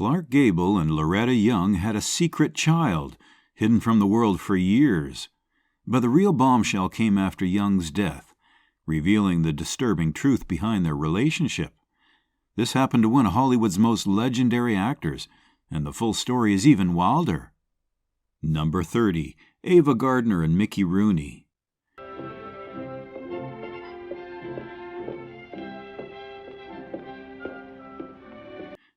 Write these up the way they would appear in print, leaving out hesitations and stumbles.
Clark Gable and Loretta Young had a secret child, hidden from the world for years. But the real bombshell came after Young's death, revealing the disturbing truth behind their relationship. This happened to one of Hollywood's most legendary actors, and the full story is even wilder. Number 30. Ava Gardner and Mickey Rooney.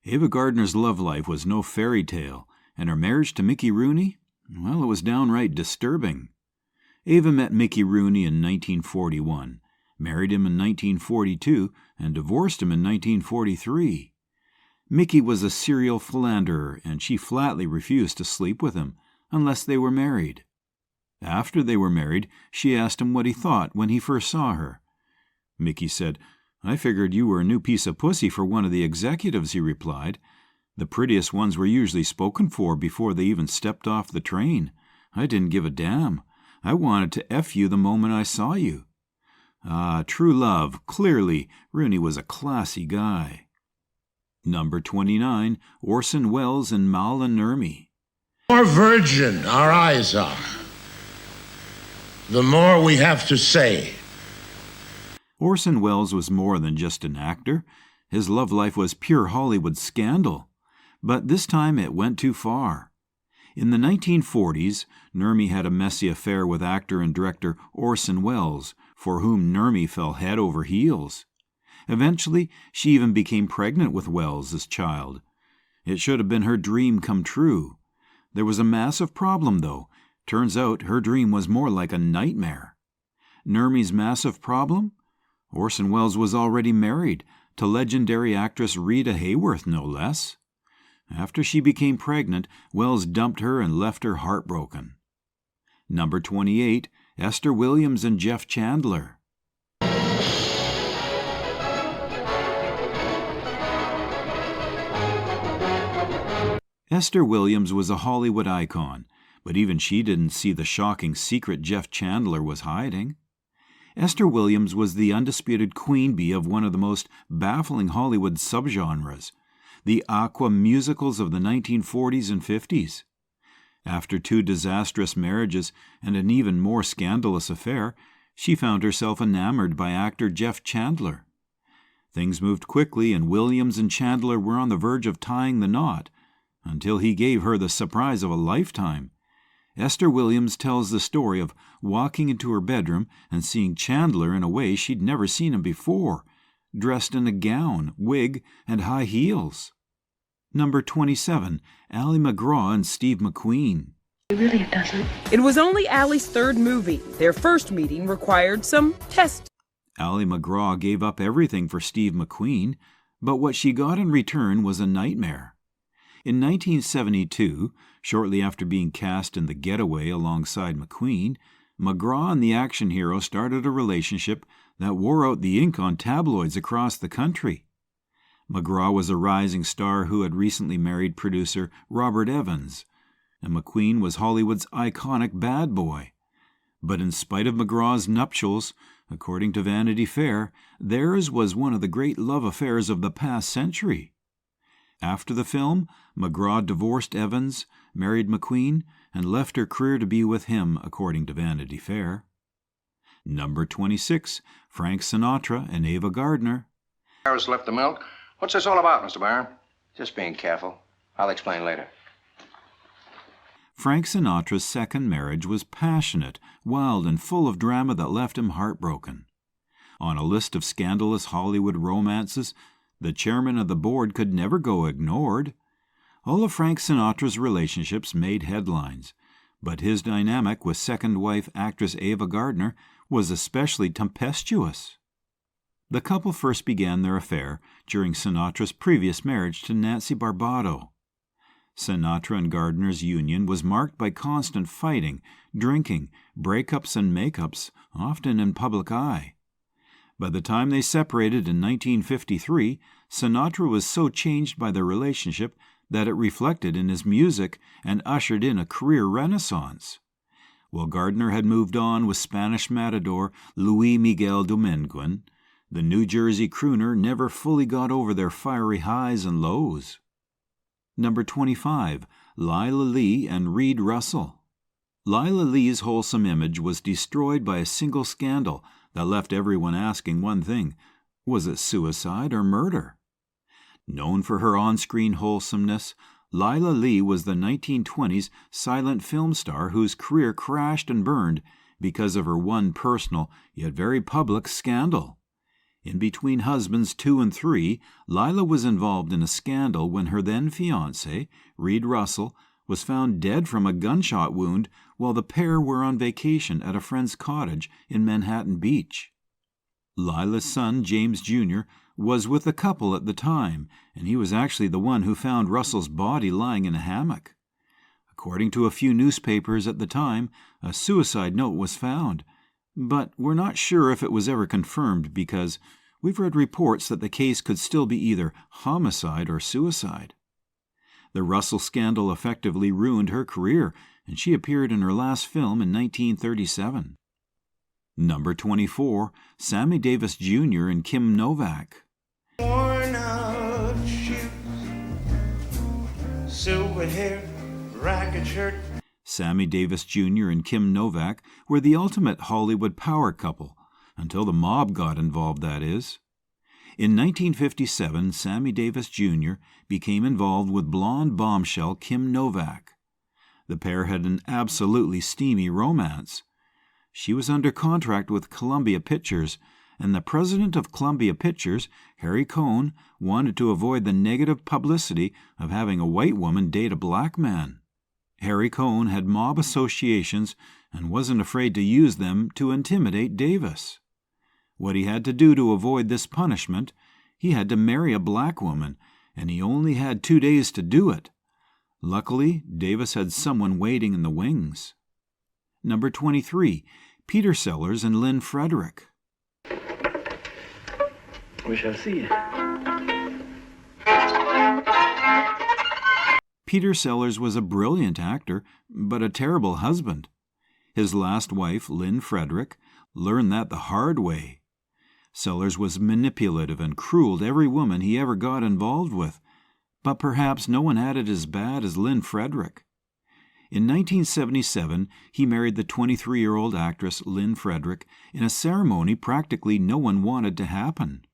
Ava Gardner's love life was no fairy tale, and her marriage to Mickey Rooney, well, it was downright disturbing. Ava met Mickey Rooney in 1941, married him in 1942, and divorced him in 1943. Mickey was a serial philanderer, and she flatly refused to sleep with him unless they were married. After they were married, she asked him what he thought when he first saw her. Mickey said, "I figured you were a new piece of pussy for one of the executives," he replied. "The prettiest ones were usually spoken for before they even stepped off the train. I didn't give a damn. I wanted to F you the moment I saw you." Ah, true love. Clearly, Rooney was a classy guy. Number 29. Orson Welles and Mala Nurmi. The more virgin our eyes are, the more we have to say. Orson Welles was more than just an actor. His love life was pure Hollywood scandal. But this time it went too far. In the 1940s, Nurmi had a messy affair with actor and director Orson Welles, for whom Nurmi fell head over heels. Eventually, she even became pregnant with Welles' child. It should have been her dream come true. There was a massive problem, though. Turns out her dream was more like a nightmare. Nurmi's massive problem? Orson Welles was already married, to legendary actress Rita Hayworth, no less. After she became pregnant, Welles dumped her and left her heartbroken. Number 28. Esther Williams and Jeff Chandler. Esther Williams was a Hollywood icon, but even she didn't see the shocking secret Jeff Chandler was hiding. Esther Williams was the undisputed queen bee of one of the most baffling Hollywood subgenres, the aqua musicals of the 1940s and 50s. After 2 disastrous marriages and an even more scandalous affair, she found herself enamored by actor Jeff Chandler. Things moved quickly, and Williams and Chandler were on the verge of tying the knot, until he gave her the surprise of a lifetime. Esther Williams tells the story of walking into her bedroom and seeing Chandler in a way she'd never seen him before, dressed in a gown, wig, and high heels. Number 27. Ally McGraw and Steve McQueen. It really doesn't. It was only Allie's 3rd movie. Their first meeting required some tests. Ally McGraw gave up everything for Steve McQueen, but what she got in return was a nightmare. In 1972, shortly after being cast in The Getaway alongside McQueen, McGraw and the action hero started a relationship that wore out the ink on tabloids across the country. McGraw was a rising star who had recently married producer Robert Evans, and McQueen was Hollywood's iconic bad boy. But in spite of McGraw's nuptials, according to Vanity Fair, theirs was one of the great love affairs of the past century. After the film, McGraw divorced Evans, married McQueen, and left her career to be with him, according to Vanity Fair. Number 26. Frank Sinatra and Ava Gardner. Harris left the milk. What's this all about, Mr. Byron? Just being careful. I'll explain later. Frank Sinatra's second marriage was passionate, wild, and full of drama that left him heartbroken. On a list of scandalous Hollywood romances, the chairman of the board could never go ignored. All of Frank Sinatra's relationships made headlines, but his dynamic with second wife actress Ava Gardner was especially tempestuous. The couple first began their affair during Sinatra's previous marriage to Nancy Barbato. Sinatra and Gardner's union was marked by constant fighting, drinking, breakups, and makeups, often in public eye. By the time they separated in 1953, Sinatra was so changed by their relationship that it reflected in his music and ushered in a career renaissance. While Gardner had moved on with Spanish matador Luis Miguel Dominguez, the New Jersey crooner never fully got over their fiery highs and lows. Number 25, Lila Lee and Reed Russell. Lila Lee's wholesome image was destroyed by a single scandal that left everyone asking one thing: was it suicide or murder? Known for her on-screen wholesomeness, Lila Lee was the 1920s silent film star whose career crashed and burned because of her one personal yet very public scandal. In Between Husbands 2 and 3, Lila was involved in a scandal when her then-fiancé, Reed Russell, was found dead from a gunshot wound while the pair were on vacation at a friend's cottage in Manhattan Beach. Lila's son, James Jr., was with the couple at the time, and he was actually the one who found Russell's body lying in a hammock. According to a few newspapers at the time, a suicide note was found, but we're not sure if it was ever confirmed because we've read reports that the case could still be either homicide or suicide. The Russell scandal effectively ruined her career, and she appeared in her last film in 1937. Number 24, Sammy Davis Jr. and Kim Novak. Worn out shoes, silver hair, ragged shirt. Sammy Davis Jr. and Kim Novak were the ultimate Hollywood power couple, until the mob got involved, that is. In 1957, Sammy Davis Jr. became involved with blonde bombshell Kim Novak. The pair had an absolutely steamy romance. She was under contract with Columbia Pictures, and the president of Columbia Pictures, Harry Cohn, wanted to avoid the negative publicity of having a white woman date a black man. Harry Cohn had mob associations and wasn't afraid to use them to intimidate Davis. What he had to do to avoid this punishment, he had to marry a black woman, and he only had 2 days to do it. Luckily, Davis had someone waiting in the wings. Number 23, Peter Sellers and Lynn Frederick. We shall see. Peter Sellers was a brilliant actor, but a terrible husband. His last wife, Lynn Frederick, learned that the hard way. Sellers was manipulative and cruel to every woman he ever got involved with, but perhaps no one had it as bad as Lynn Frederick. In 1977, he married the 23-year-old actress Lynn Frederick in a ceremony practically no one wanted to happen.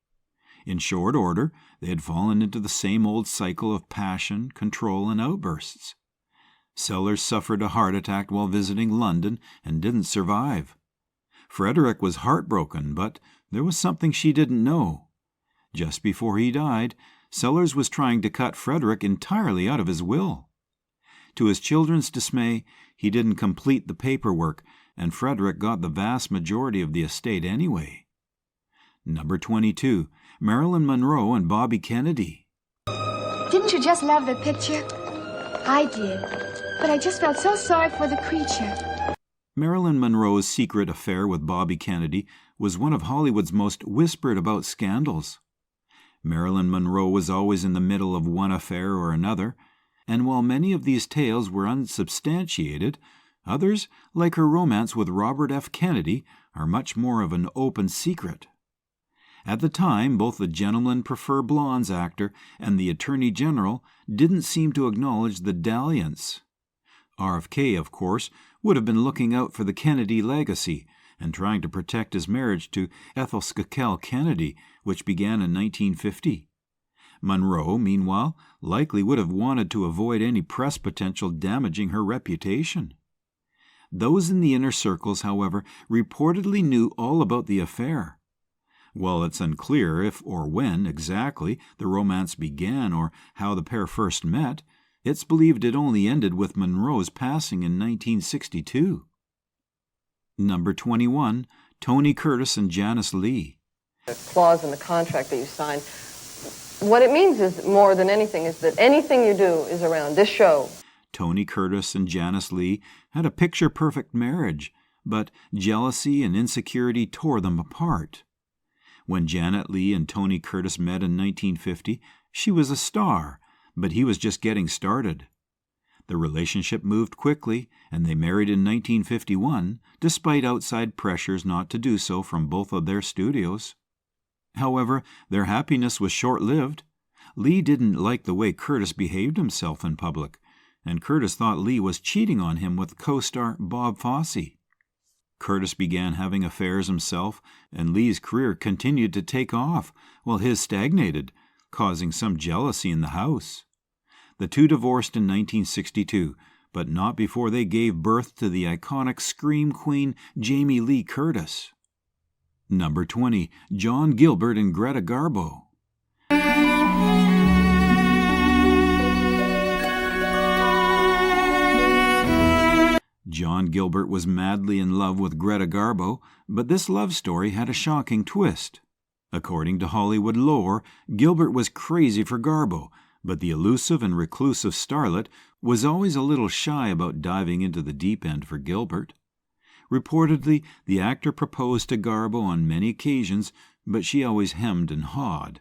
In short order, they had fallen into the same old cycle of passion, control, and outbursts. Sellers suffered a heart attack while visiting London and didn't survive. Frederick was heartbroken, but there was something she didn't know. Just before he died, Sellers was trying to cut Frederick entirely out of his will. To his children's dismay, he didn't complete the paperwork, and Frederick got the vast majority of the estate anyway. Number 22, Marilyn Monroe and Bobby Kennedy. Didn't you just love the picture? I did, but I just felt so sorry for the creature. Marilyn Monroe's secret affair with Bobby Kennedy was one of Hollywood's most whispered-about scandals. Marilyn Monroe was always in the middle of one affair or another, and while many of these tales were unsubstantiated, others, like her romance with Robert F. Kennedy, are much more of an open secret. At the time, both the Gentlemen Prefer Blondes actor and the Attorney General didn't seem to acknowledge the dalliance. RFK, of course, would have been looking out for the Kennedy legacy and trying to protect his marriage to Ethel Skakel Kennedy, which began in 1950. Monroe, meanwhile, likely would have wanted to avoid any press potential damaging her reputation. Those in the inner circles, however, reportedly knew all about the affair. While it's unclear if or when exactly the romance began or how the pair first met, it's believed it only ended with Monroe's passing in 1962. Number 21, Tony Curtis and Janice Lee. A clause in the contract that you signed. What it means is, more than anything, is that anything you do is around this show. Tony Curtis and Janice Lee had a picture-perfect marriage, but jealousy and insecurity tore them apart. When Janet Leigh and Tony Curtis met in 1950, she was a star, but he was just getting started. The relationship moved quickly, and they married in 1951, despite outside pressures not to do so from both of their studios. However, their happiness was short-lived. Lee didn't like the way Curtis behaved himself in public, and Curtis thought Lee was cheating on him with co-star Bob Fosse. Curtis began having affairs himself, and Lee's career continued to take off, while his stagnated, causing some jealousy in the house. The two divorced in 1962, but not before they gave birth to the iconic scream queen Jamie Lee Curtis. Number 20, John Gilbert and Greta Garbo. John Gilbert was madly in love with Greta Garbo, but this love story had a shocking twist. According to Hollywood lore, Gilbert was crazy for Garbo, but the elusive and reclusive starlet was always a little shy about diving into the deep end for Gilbert. Reportedly, the actor proposed to Garbo on many occasions, but she always hemmed and hawed.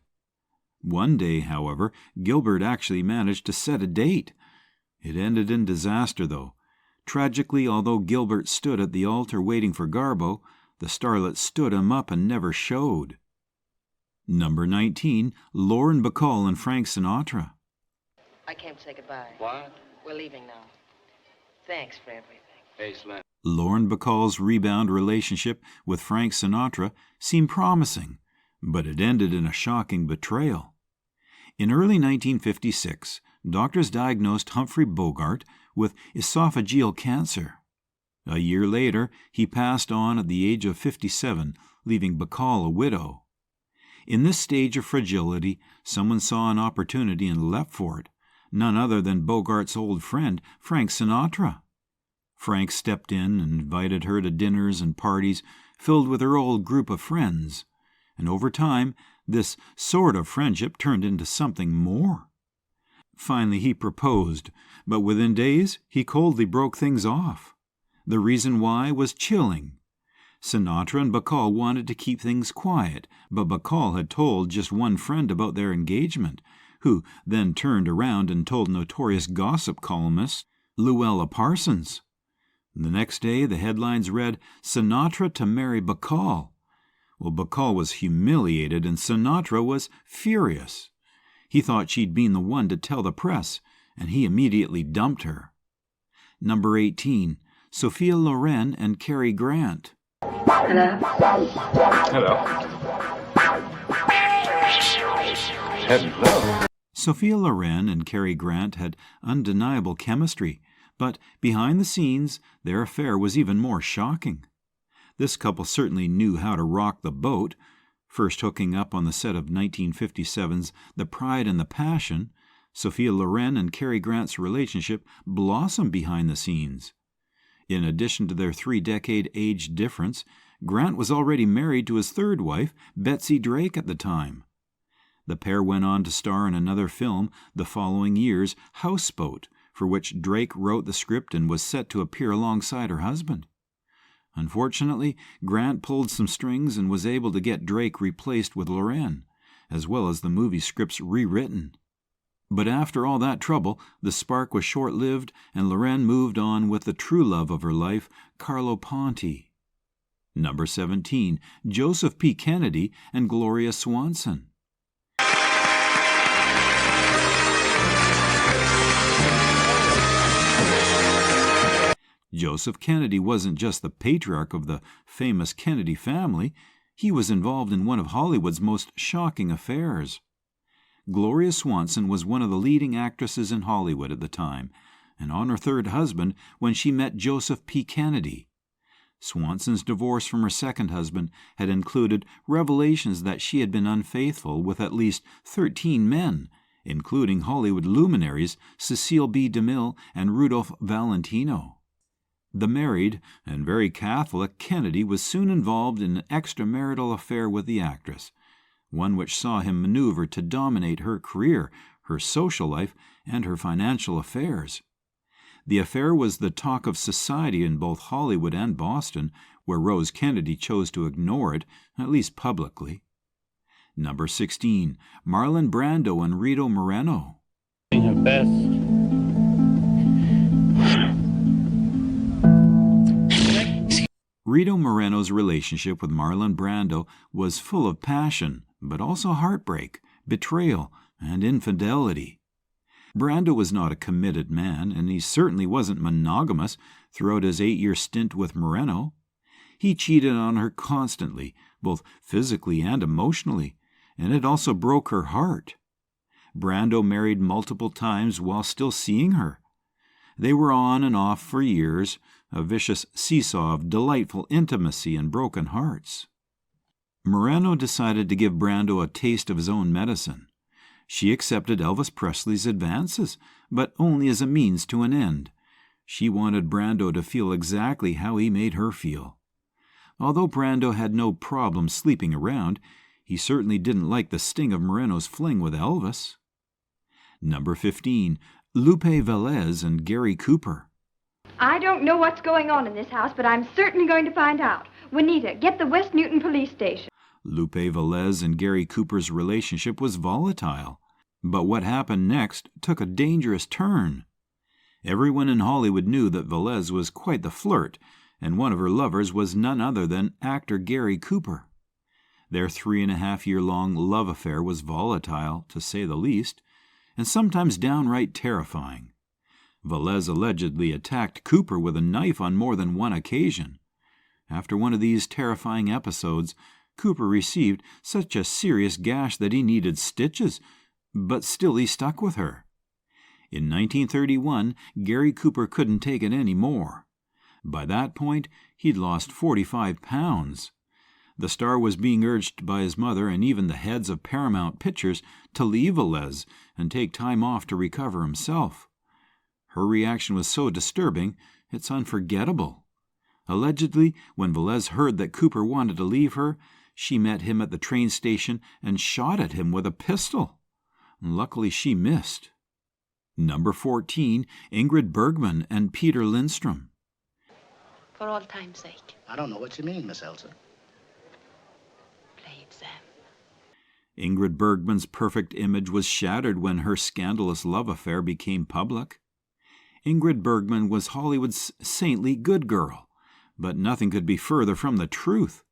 One day, however, Gilbert actually managed to set a date. It ended in disaster, though. Tragically, although Gilbert stood at the altar waiting for Garbo, the starlet stood him up and never showed. Number 19, Lauren Bacall and Frank Sinatra. I came to say goodbye. What? We're leaving now. Thanks for everything. Hey, Slim. Lauren Bacall's rebound relationship with Frank Sinatra seemed promising, but it ended in a shocking betrayal. In early 1956, doctors diagnosed Humphrey Bogart with esophageal cancer. A year later, he passed on at the age of 57, leaving Bacall a widow. In this stage of fragility, someone saw an opportunity and leapt for it, none other than Bogart's old friend, Frank Sinatra. Frank stepped in and invited her to dinners and parties filled with her old group of friends, and over time, this sort of friendship turned into something more. Finally, he proposed, but within days, he coldly broke things off. The reason why was chilling. Sinatra and Bacall wanted to keep things quiet, but Bacall had told just one friend about their engagement, who then turned around and told notorious gossip columnist Luella Parsons. The next day, the headlines read, "Sinatra to marry Bacall." Well, Bacall was humiliated and Sinatra was furious. He thought she'd been the one to tell the press, and he immediately dumped her. Number 18, Sophia Loren and Cary Grant. Hello? Hello. Hello. Sophia Loren and Cary Grant had undeniable chemistry, but behind the scenes, their affair was even more shocking. This couple certainly knew how to rock the boat, first hooking up on the set of 1957's The Pride and the Passion. Sophia Loren and Cary Grant's relationship blossomed behind the scenes. In addition to their 3-decade age difference, Grant was already married to his third wife, Betsy Drake, at the time. The pair went on to star in another film the following year's Houseboat, for which Drake wrote the script and was set to appear alongside her husband. Unfortunately, Grant pulled some strings and was able to get Drake replaced with Loren, as well as the movie scripts rewritten. But after all that trouble, the spark was short-lived, and Loren moved on with the true love of her life, Carlo Ponti. Number 17, Joseph P. Kennedy and Gloria Swanson. Joseph Kennedy wasn't just the patriarch of the famous Kennedy family, he was involved in one of Hollywood's most shocking affairs. Gloria Swanson was one of the leading actresses in Hollywood at the time, and on her third husband when she met Joseph P. Kennedy. Swanson's divorce from her second husband had included revelations that she had been unfaithful with at least 13 men, including Hollywood luminaries Cecile B. DeMille and Rudolph Valentino. The married and very Catholic Kennedy was soon involved in an extramarital affair with the actress, one which saw him maneuver to dominate her career, her social life, and her financial affairs. The affair was the talk of society in both Hollywood and Boston, where Rose Kennedy chose to ignore it, at least publicly. Number 16, Marlon Brando and Rito Moreno. Her best. Rito Moreno's relationship with Marlon Brando was full of passion, but also heartbreak, betrayal, and infidelity. Brando was not a committed man, and he certainly wasn't monogamous throughout his 8-year stint with Moreno. He cheated on her constantly, both physically and emotionally, and it also broke her heart. Brando married multiple times while still seeing her. They were on and off for years, a vicious seesaw of delightful intimacy and broken hearts. Moreno decided to give Brando a taste of his own medicine. She accepted Elvis Presley's advances, but only as a means to an end. She wanted Brando to feel exactly how he made her feel. Although Brando had no problem sleeping around, he certainly didn't like the sting of Moreno's fling with Elvis. Number 15, Lupe Velez and Gary Cooper. I don't know what's going on in this house, but I'm certainly going to find out. Juanita, get the West Newton police station. Lupe Velez and Gary Cooper's relationship was volatile, but what happened next took a dangerous turn. Everyone in Hollywood knew that Velez was quite the flirt, and one of her lovers was none other than actor Gary Cooper. Their 3.5-year-long love affair was volatile, to say the least, and sometimes downright terrifying. Velez allegedly attacked Cooper with a knife on more than one occasion. After one of these terrifying episodes, Cooper received such a serious gash that he needed stitches, but still he stuck with her. In 1931, Gary Cooper couldn't take it any more. By that point, he'd lost 45 pounds. The star was being urged by his mother and even the heads of Paramount Pictures to leave Velez and take time off to recover himself. Her reaction was so disturbing, it's unforgettable. Allegedly, when Velez heard that Cooper wanted to leave her, she met him at the train station and shot at him with a pistol. Luckily, she missed. Number 14, Ingrid Bergman and Peter Lindstrom. For all time's sake. I don't know what you mean, Miss Elsa. Play it, Sam. Ingrid Bergman's perfect image was shattered when her scandalous love affair became public. Ingrid Bergman was Hollywood's saintly good girl, but nothing could be further from the truth.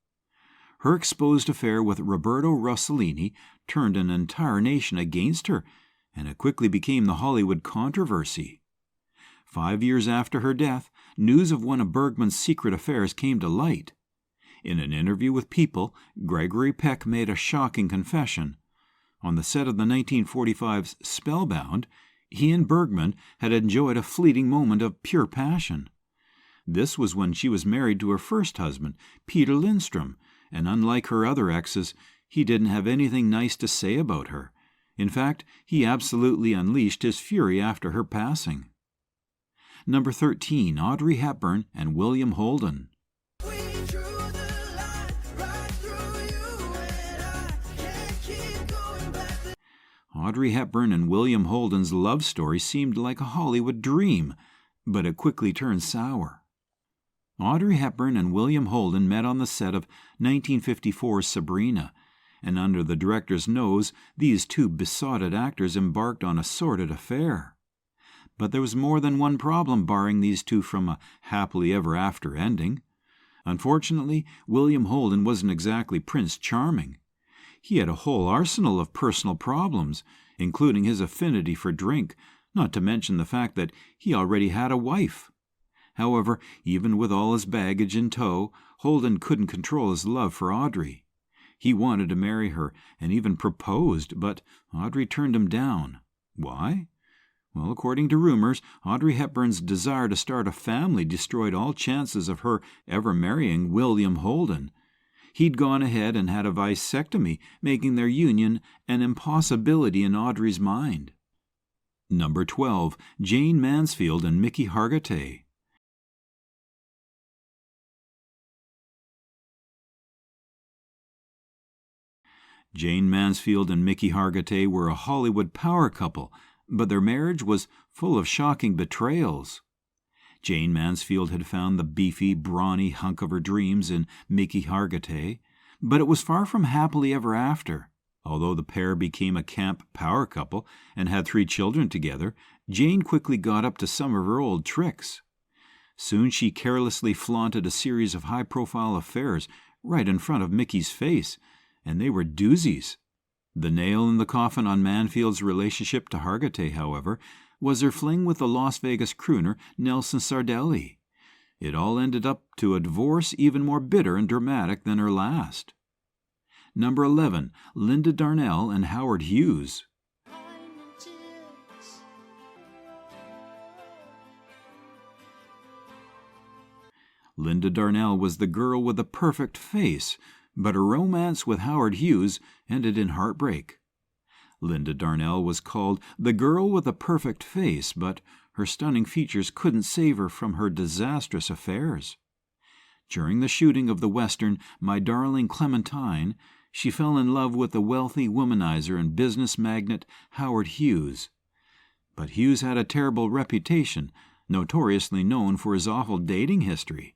Her exposed affair with Roberto Rossellini turned an entire nation against her, and it quickly became the Hollywood controversy. 5 years after her death, news of one of Bergman's secret affairs came to light. In an interview with People, Gregory Peck made a shocking confession. On the set of the 1945's Spellbound, he and Bergman had enjoyed a fleeting moment of pure passion. This was when she was married to her first husband, Peter Lindstrom, and unlike her other exes, he didn't have anything nice to say about her. In fact, he absolutely unleashed his fury after her passing. Number 13, Audrey Hepburn and William Holden. Audrey Hepburn and William Holden's love story seemed like a Hollywood dream, but it quickly turned sour. Audrey Hepburn and William Holden met on the set of 1954's Sabrina, and under the director's nose, these two besotted actors embarked on a sordid affair. But there was more than one problem barring these two from a happily ever after ending. Unfortunately, William Holden wasn't exactly Prince Charming. He had a whole arsenal of personal problems, including his affinity for drink, not to mention the fact that he already had a wife. However, even with all his baggage in tow, Holden couldn't control his love for Audrey. He wanted to marry her and even proposed, but Audrey turned him down. Why? Well, according to rumors, Audrey Hepburn's desire to start a family destroyed all chances of her ever marrying William Holden. He'd gone ahead and had a vasectomy, making their union an impossibility in Audrey's mind. Number 12, Jane Mansfield and Mickey Hargitay. Jane Mansfield and Mickey Hargitay were a Hollywood power couple, but their marriage was full of shocking betrayals. Jane Mansfield had found the beefy, brawny hunk of her dreams in Mickey Hargitay, but it was far from happily ever after. Although the pair became a camp power couple and had 3 children together, Jane quickly got up to some of her old tricks. Soon she carelessly flaunted a series of high-profile affairs right in front of Mickey's face, and they were doozies. The nail in the coffin on Manfield's relationship to Hargitay, however, was her fling with the Las Vegas crooner Nelson Sardelli. It all ended up to a divorce even more bitter and dramatic than her last. Number 11, Linda Darnell and Howard Hughes. Linda Darnell was the girl with the perfect face, but her romance with Howard Hughes ended in heartbreak. Linda Darnell was called the girl with a perfect face, but her stunning features couldn't save her from her disastrous affairs. During the shooting of the western My Darling Clementine, she fell in love with the wealthy womanizer and business magnate Howard Hughes. But Hughes had a terrible reputation, notoriously known for his awful dating history.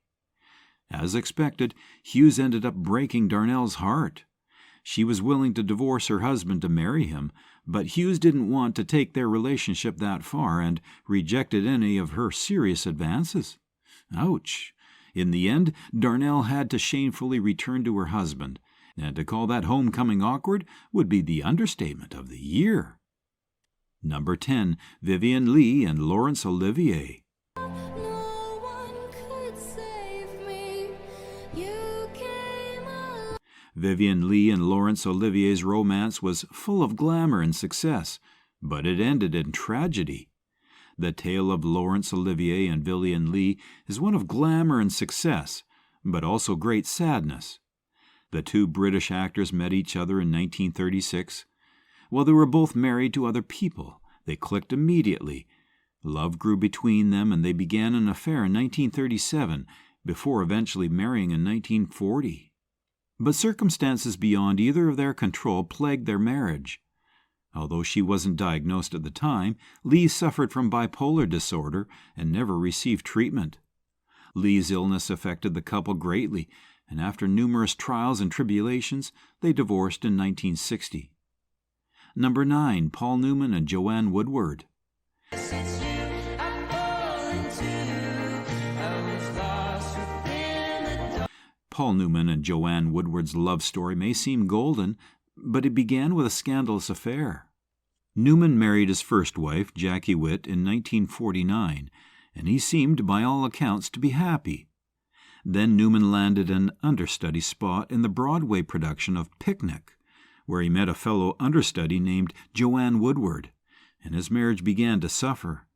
As expected, Hughes ended up breaking Darnell's heart. She was willing to divorce her husband to marry him, but Hughes didn't want to take their relationship that far and rejected any of her serious advances. Ouch! In the end, Darnell had to shamefully return to her husband, and to call that homecoming awkward would be the understatement of the year. Number 10, Vivien Leigh and Laurence Olivier. Vivien Leigh and Laurence Olivier's romance was full of glamour and success, but it ended in tragedy. The tale of Laurence Olivier and Vivien Leigh is one of glamour and success, but also great sadness. The two British actors met each other in 1936. While they were both married to other people, they clicked immediately. Love grew between them, and they began an affair in 1937, before eventually marrying in 1940. But circumstances beyond either of their control plagued their marriage. Although she wasn't diagnosed at the time, Leigh suffered from bipolar disorder and never received treatment. Leigh's illness affected the couple greatly, and after numerous trials and tribulations, they divorced in 1960. Number 9, Paul Newman and Joanne Woodward. Paul Newman and Joanne Woodward's love story may seem golden, but it began with a scandalous affair. Newman married his first wife, Jackie Witt, in 1949, and he seemed, by all accounts, to be happy. Then Newman landed an understudy spot in the Broadway production of Picnic, where he met a fellow understudy named Joanne Woodward, and his marriage began to suffer.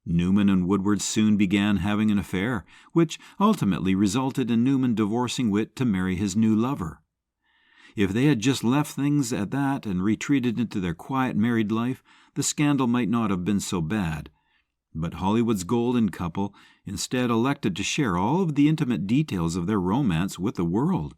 Newman and Woodward soon began having an affair, which ultimately resulted in Newman divorcing Witt to marry his new lover. If they had just left things at that and retreated into their quiet married life, the scandal might not have been so bad. But Hollywood's golden couple instead elected to share all of the intimate details of their romance with the world.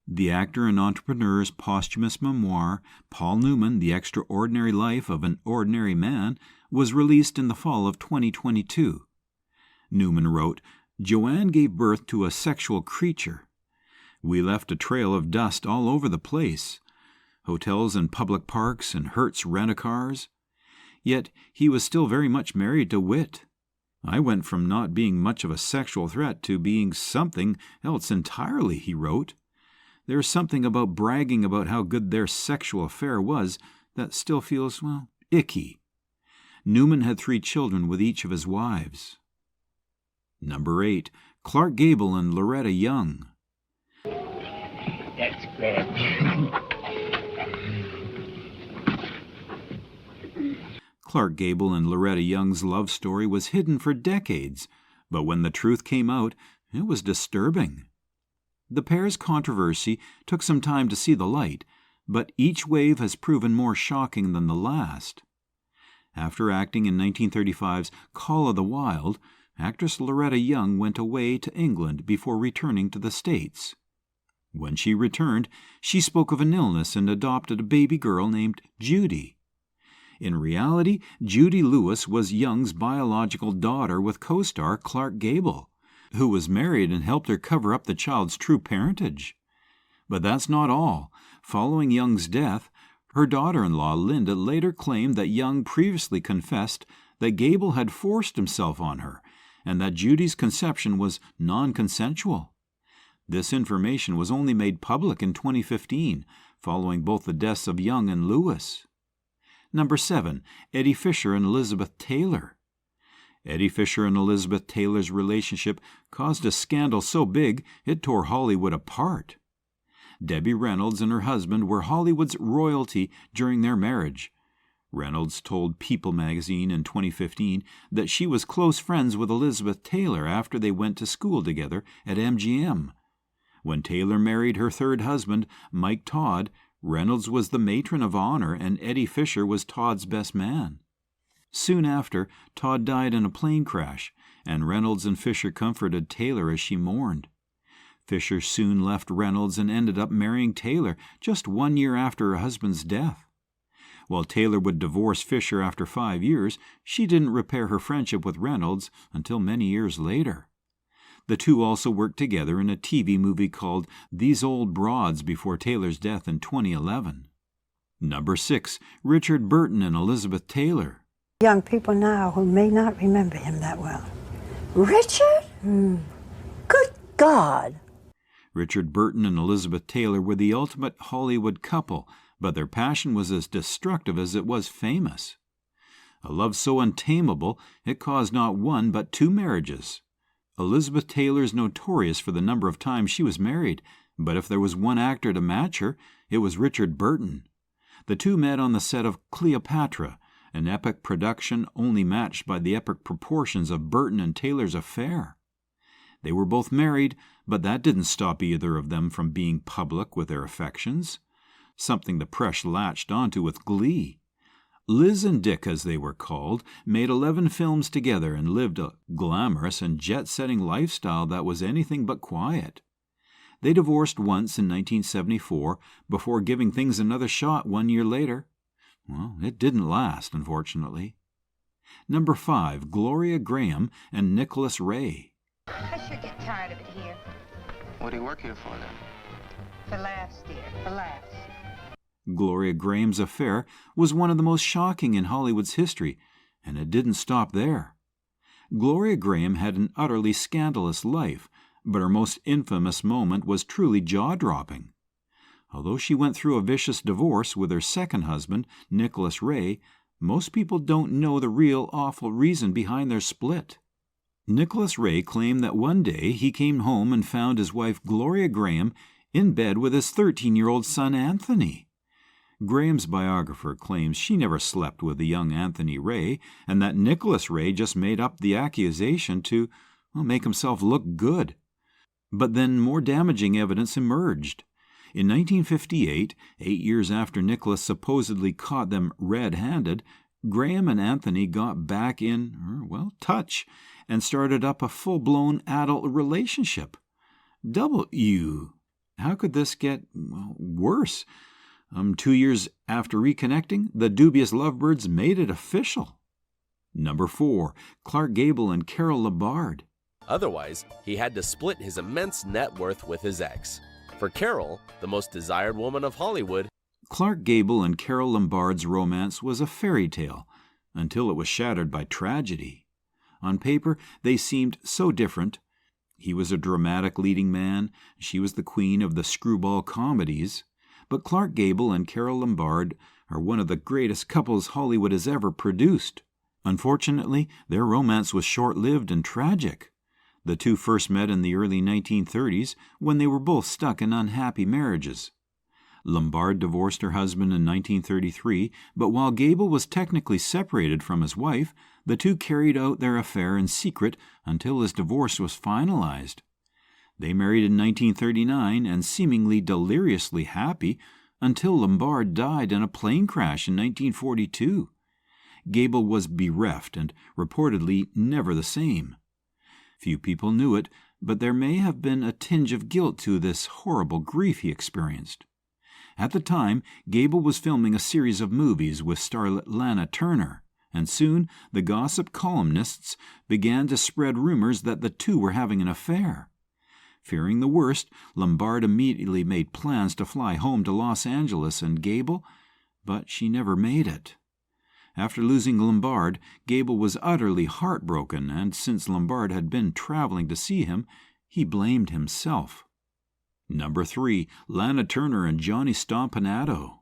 The actor and entrepreneur's posthumous memoir, Paul Newman, The Extraordinary Life of an Ordinary Man, was released in the fall of 2022. Newman wrote, "Joanne gave birth to a sexual creature. We left a trail of dust all over the place, hotels and public parks and Hertz rent-a-cars. Yet he was still very much married to Witt. I went from not being much of a sexual threat to being something else entirely," he wrote. There's something about bragging about how good their sexual affair was that still feels, icky. Newman had 3 children with each of his wives. Number 8, Clark Gable and Loretta Young. That's great. Clark Gable and Loretta Young's love story was hidden for decades, but when the truth came out, it was disturbing. The pair's controversy took some time to see the light, but each wave has proven more shocking than the last. After acting in 1935's Call of the Wild, actress Loretta Young went away to England before returning to the States. When she returned, she spoke of an illness and adopted a baby girl named Judy. In reality, Judy Lewis was Young's biological daughter with co-star Clark Gable, who was married and helped her cover up the child's true parentage. But that's not all. Following Young's death, her daughter-in-law Linda later claimed that Young previously confessed that Gable had forced himself on her and that Judy's conception was non-consensual. This information was only made public in 2015, following both the deaths of Young and Lewis. Number 7, Eddie Fisher and Elizabeth Taylor. Eddie Fisher and Elizabeth Taylor's relationship caused a scandal so big it tore Hollywood apart. Debbie Reynolds and her husband were Hollywood's royalty during their marriage. Reynolds told People magazine in 2015 that she was close friends with Elizabeth Taylor after they went to school together at MGM. When Taylor married her third husband, Mike Todd, Reynolds was the matron of honor and Eddie Fisher was Todd's best man. Soon after, Todd died in a plane crash, and Reynolds and Fisher comforted Taylor as she mourned. Fisher soon left Reynolds and ended up marrying Taylor just 1 year after her husband's death. While Taylor would divorce Fisher after 5 years, she didn't repair her friendship with Reynolds until many years later. The two also worked together in a TV movie called These Old Broads before Taylor's death in 2011. Number 6, Richard Burton and Elizabeth Taylor. Young people now who may not remember him that well. Richard? Good God! Richard Burton and Elizabeth Taylor were the ultimate Hollywood couple, but their passion was as destructive as it was famous. A love so untamable, it caused not one but 2 marriages. Elizabeth Taylor is notorious for the number of times she was married, but if there was one actor to match her, it was Richard Burton. The two met on the set of Cleopatra, an epic production only matched by the epic proportions of Burton and Taylor's affair. They were both married, but that didn't stop either of them from being public with their affections, something the press latched onto with glee. Liz and Dick, as they were called, made 11 films together and lived a glamorous and jet-setting lifestyle that was anything but quiet. They divorced once in 1974 before giving things another shot 1 year later. Well, it didn't last, unfortunately. Number 5, Gloria Grahame and Nicholas Ray. I sure get tired of it here. What do you work here for, then? For laughs, dear, for laughs. Gloria Grahame's affair was one of the most shocking in Hollywood's history, and it didn't stop there. Gloria Grahame had an utterly scandalous life, but her most infamous moment was truly jaw-dropping. Although she went through a vicious divorce with her second husband, Nicholas Ray, most people don't know the real awful reason behind their split. Nicholas Ray claimed that one day he came home and found his wife Gloria Grahame in bed with his 13-year-old son Anthony. Graham's biographer claims she never slept with the young Anthony Ray, and that Nicholas Ray just made up the accusation to make himself look good. But then more damaging evidence emerged. In 1958, 8 years after Nicholas supposedly caught them red-handed, Grahame and Anthony got back in, touch, and started up a full-blown adult relationship. How could this get, worse? 2 years after reconnecting, the dubious lovebirds made it official. Number 4, Clark Gable and Carole Lombard. Otherwise, he had to split his immense net worth with his ex. For Carole, the most desired woman of Hollywood, Clark Gable and Carole Lombard's romance was a fairy tale until it was shattered by tragedy. On paper, they seemed so different. He was a dramatic leading man, she was the queen of the screwball comedies. But Clark Gable and Carole Lombard are one of the greatest couples Hollywood has ever produced. Unfortunately, their romance was short-lived and tragic. The two first met in the early 1930s when they were both stuck in unhappy marriages. Lombard divorced her husband in 1933, but while Gable was technically separated from his wife, the two carried out their affair in secret until his divorce was finalized. They married in 1939 and seemingly deliriously happy until Lombard died in a plane crash in 1942. Gable was bereft and reportedly never the same. Few people knew it, but there may have been a tinge of guilt to this horrible grief he experienced. At the time, Gable was filming a series of movies with starlet Lana Turner, and soon the gossip columnists began to spread rumors that the two were having an affair. Fearing the worst, Lombard immediately made plans to fly home to Los Angeles and Gable, but she never made it. After losing Lombard, Gable was utterly heartbroken, and since Lombard had been traveling to see him, he blamed himself. Number 3, Lana Turner and Johnny Stompanato.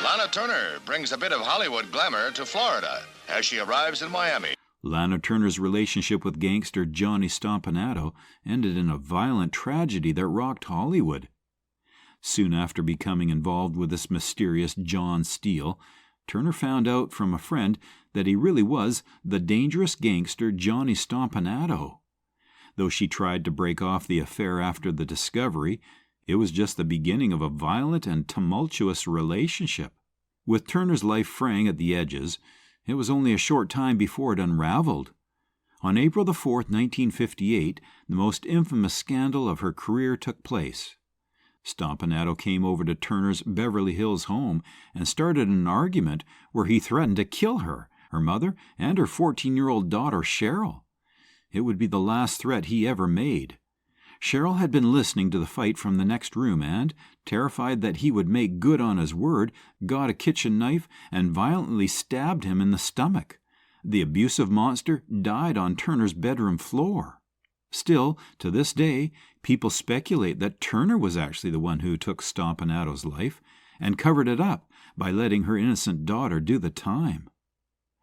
Lana Turner brings a bit of Hollywood glamour to Florida as she arrives in Miami. Lana Turner's relationship with gangster Johnny Stompanato ended in a violent tragedy that rocked Hollywood. Soon after becoming involved with this mysterious John Steele, Turner found out from a friend that he really was the dangerous gangster Johnny Stompanato. Though she tried to break off the affair after the discovery, it was just the beginning of a violent and tumultuous relationship. With Turner's life fraying at the edges, it was only a short time before it unraveled. On April 4, 1958, the most infamous scandal of her career took place. Stompanato came over to Turner's Beverly Hills home and started an argument where he threatened to kill her, her mother, and her 14-year-old daughter, Cheryl. It would be the last threat he ever made. Cheryl had been listening to the fight from the next room and, terrified that he would make good on his word, got a kitchen knife and violently stabbed him in the stomach. The abusive monster died on Turner's bedroom floor. Still, to this day, people speculate that Turner was actually the one who took Stompanato's life and covered it up by letting her innocent daughter do the time.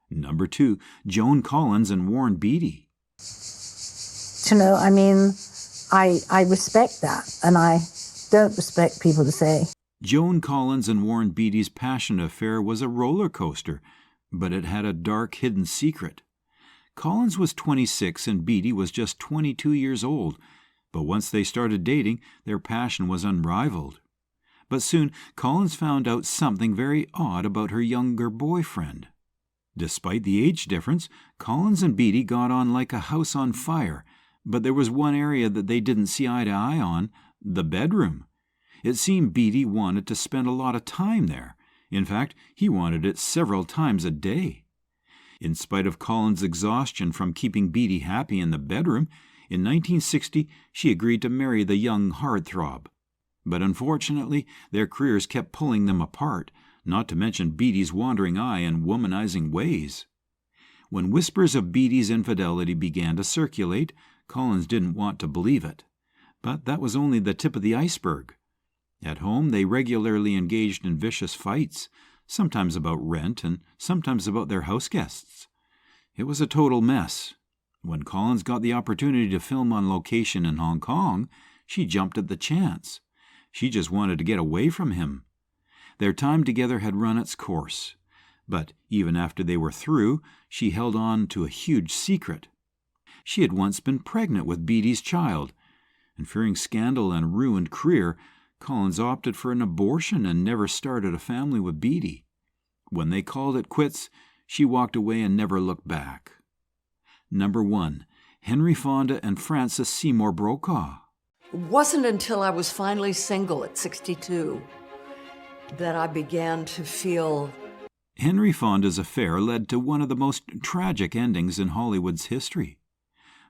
Number 2, Joan Collins and Warren Beatty. I respect that, and I don't respect people to say. Joan Collins and Warren Beatty's passionate affair was a roller coaster, but it had a dark, hidden secret. Collins was 26 and Beatty was just 22 years old, but once they started dating, their passion was unrivaled. But soon, Collins found out something very odd about her younger boyfriend. Despite the age difference, Collins and Beatty got on like a house on fire, but there was one area that they didn't see eye to eye on, the bedroom. It seemed Beatty wanted to spend a lot of time there. In fact, he wanted it several times a day. In spite of Collins' exhaustion from keeping Beatty happy in the bedroom, in 1960 she agreed to marry the young heartthrob. But unfortunately, their careers kept pulling them apart, not to mention Beatty's wandering eye and womanizing ways. When whispers of Beatty's infidelity began to circulate, Collins didn't want to believe it. But that was only the tip of the iceberg. At home, they regularly engaged in vicious fights, sometimes about rent and sometimes about their house guests. It was a total mess. When Collins got the opportunity to film on location in Hong Kong, she jumped at the chance. She just wanted to get away from him. Their time together had run its course. But even after they were through, she held on to a huge secret. She had once been pregnant with Beatty's child, and fearing scandal and a ruined career, Collins opted for an abortion and never started a family with Beatty. When they called it quits, she walked away and never looked back. Number 1, Henry Fonda and Frances Seymour Brokaw. It wasn't until I was finally single at 62 that I began to feel... Henry Fonda's affair led to one of the most tragic endings in Hollywood's history.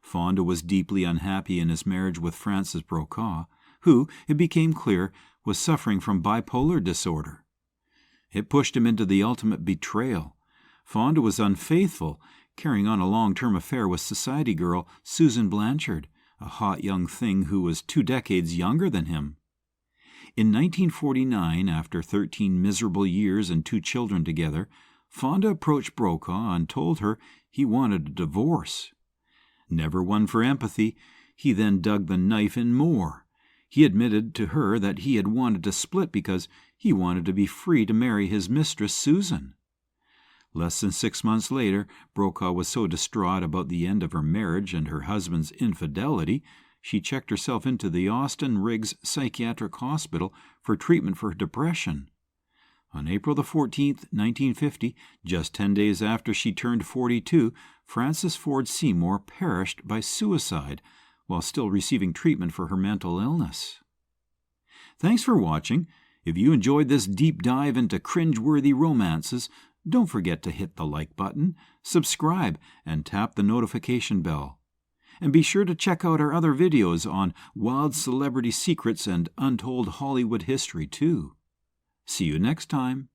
Fonda was deeply unhappy in his marriage with Frances Brokaw, who, it became clear, was suffering from bipolar disorder. It pushed him into the ultimate betrayal. Fonda was unfaithful, carrying on a long-term affair with society girl Susan Blanchard, a hot young thing who was 2 decades younger than him. In 1949, after 13 miserable years and 2 children together, Fonda approached Brokaw and told her he wanted a divorce. Never one for empathy, he then dug the knife in more. He admitted to her that he had wanted to split because he wanted to be free to marry his mistress, Susan. Less than 6 months later, Brokaw was so distraught about the end of her marriage and her husband's infidelity, she checked herself into the Austin Riggs Psychiatric Hospital for treatment for depression. On April 14, 1950, just 10 days after she turned 42, Frances Ford Seymour perished by suicide while still receiving treatment for her mental illness. Thanks for watching. If you enjoyed this deep dive into cringeworthy romances, don't forget to hit the like button, subscribe, and tap the notification bell. And be sure to check out our other videos on wild celebrity secrets and untold Hollywood history, too. See you next time.